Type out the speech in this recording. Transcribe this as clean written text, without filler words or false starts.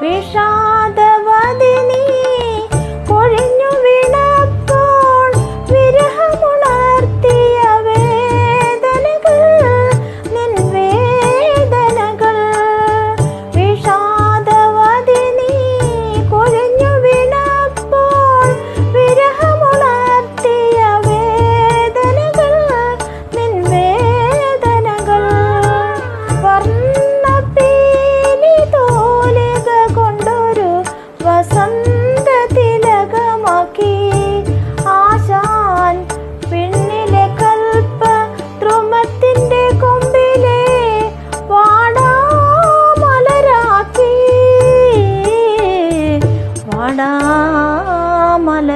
വിഷാദവതി നീ കൊഴിഞ്ഞു വീണപ്പോൾ വിരഹമുണർത്തിയ വേദനകൾ നിൻ വേദനകൾ. വിഷാദവതി നീ കൊഴിഞ്ഞു വീണപ്പോൾ വിരഹമുണർത്തിയ വേദനകൾ നിൻ വേദനകൾ. വർണ്ണപ്പീലി തോലിക കൊണ്ടൊരു വസന്ത തിലകമാക്കി ആശാൻ പിന്നിലെ കൽപ്പ ദ്രുമത്തിൻ്റെ കൊമ്പിലെ വാടാമലരാക്കി വാടാമലരാക്കി.